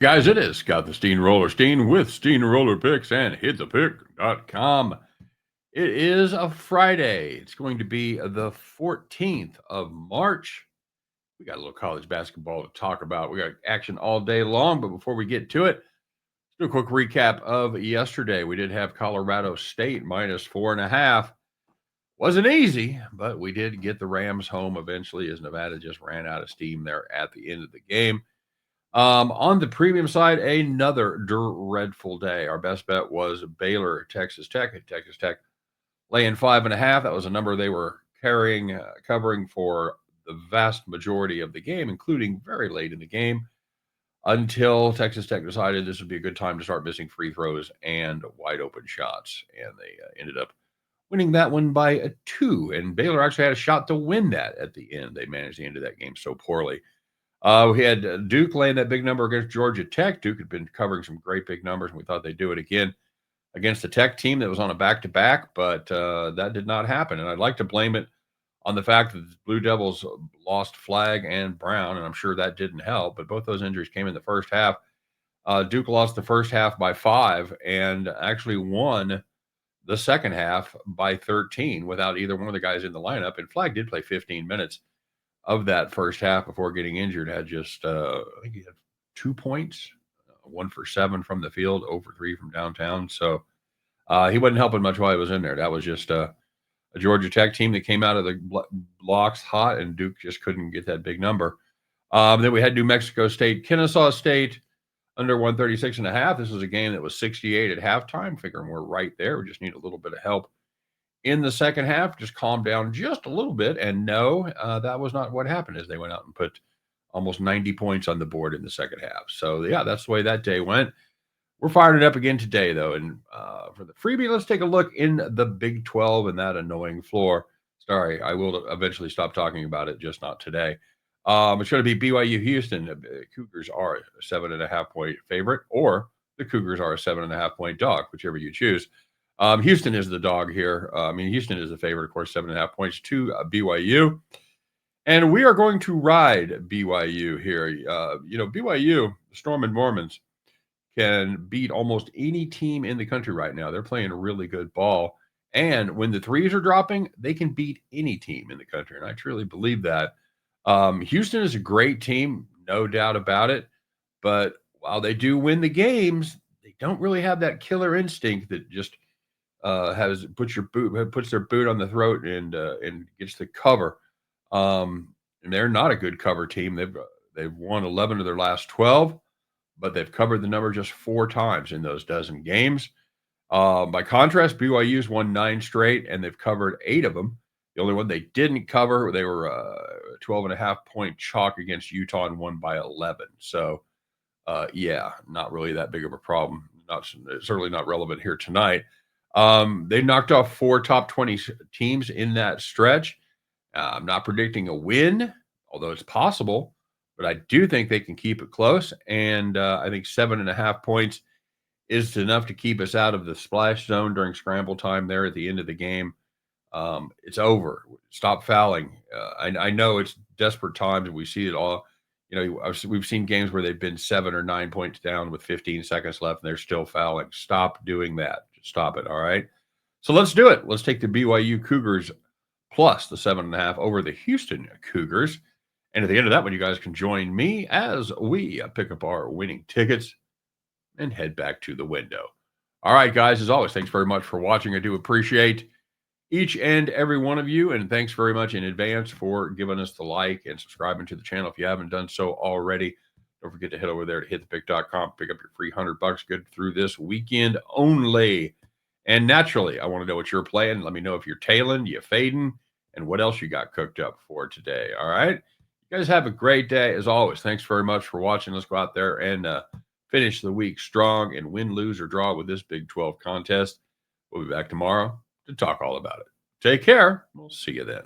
Guys, it is Scott the Steamroller Steen with Steamroller Picks and HitThePick.com. It is a Friday. It's going to be the 14th of March. We got a little college basketball to talk about. We got action all day long, but before we get to it, let's do a quick recap of yesterday. We did have Colorado State minus 4.5. Wasn't easy, but we did get the Rams home eventually as Nevada just ran out of steam there at the end of the game. On the premium side, another dreadful day. Our best bet was Baylor, Texas Tech. Texas Tech laying 5.5. That was a number they were covering for the vast majority of the game, including very late in the game, until Texas Tech decided this would be a good time to start missing free throws and wide open shots. And they ended up winning that one by a 2. And Baylor actually had a shot to win that at the end. They managed the end of that game so poorly. We had Duke laying that big number against Georgia Tech. Duke had been covering some great big numbers, and we thought they'd do it again against the Tech team that was on a back-to-back, but that did not happen. And I'd like to blame it on the fact that the Blue Devils lost Flagg and Brown, and I'm sure that didn't help, but both those injuries came in the first half. Duke lost the first half by 5 and actually won the second half by 13 without either one of the guys in the lineup, and Flagg did play 15 minutes of that first half before getting injured. Had just I think he had 2 points, 1 for 7 from the field, 0 for 3 from downtown. So he wasn't helping much while he was in there. That was just a Georgia Tech team that came out of the blocks hot, and Duke just couldn't get that big number. Then we had New Mexico State, Kennesaw State under 136.5. This was a game that was 68 at halftime. Figuring we're right there. We just need a little bit of help in the second half. Just calmed down just a little bit. And no, that was not what happened, as they went out and put almost 90 points on the board in the second half. So, yeah, that's the way that day went. We're firing it up again today, though. And for the freebie, let's take a look in the Big 12 and that annoying floor. Sorry, I will eventually stop talking about it, just not today. It's going to be BYU Houston. Cougars are a 7.5-point favorite, or the Cougars are a 7.5-point dog, whichever you choose. Houston is the dog here. Houston is the favorite, of course, 7.5 points to BYU. And we are going to ride BYU here. BYU, the Storm and Mormons, can beat almost any team in the country right now. They're playing a really good ball. And when the threes are dropping, they can beat any team in the country. And I truly believe that. Houston is a great team, no doubt about it. But while they do win the games, they don't really have that killer instinct that just puts their boot on the throat and gets the cover. And they're not a good cover team. They've won 11 of their last 12, but they've covered the number just 4 times in those dozen games. By contrast, BYU's won 9 straight, and they've covered 8 of them. The only one they didn't cover, they were a 12.5-point chalk against Utah and won by 11. So, not really that big of a problem. Certainly not relevant here tonight. They knocked off 4 top 20 teams in that stretch. I'm not predicting a win, although it's possible, but I do think they can keep it close. And I think 7.5 points is enough to keep us out of the splash zone during scramble time there at the end of the game. It's over. Stop fouling. I know it's desperate times, and we see it all. We've seen games where they've been 7 or 9 points down with 15 seconds left, and they're still fouling. Stop doing that. Just stop it. All right. So let's do it. Let's take the BYU Cougars plus the 7.5 over the Houston Cougars. And at the end of that one, you guys can join me as we pick up our winning tickets and head back to the window. All right, guys, as always, thanks very much for watching. I do appreciate each and every one of you, and thanks very much in advance for giving us the like and subscribing to the channel if you haven't done so already. Don't forget to head over there to hitthepick.com, pick up your free $100 good through this weekend only. And naturally, I want to know what you're playing. Let me know if you're tailing, you fading, and what else you got cooked up for today. All right. You guys have a great day. As always, thanks very much for watching. Let's go out there and finish the week strong and win, lose, or draw with this Big 12 contest. We'll be back tomorrow to talk all about it. Take care. We'll see you then.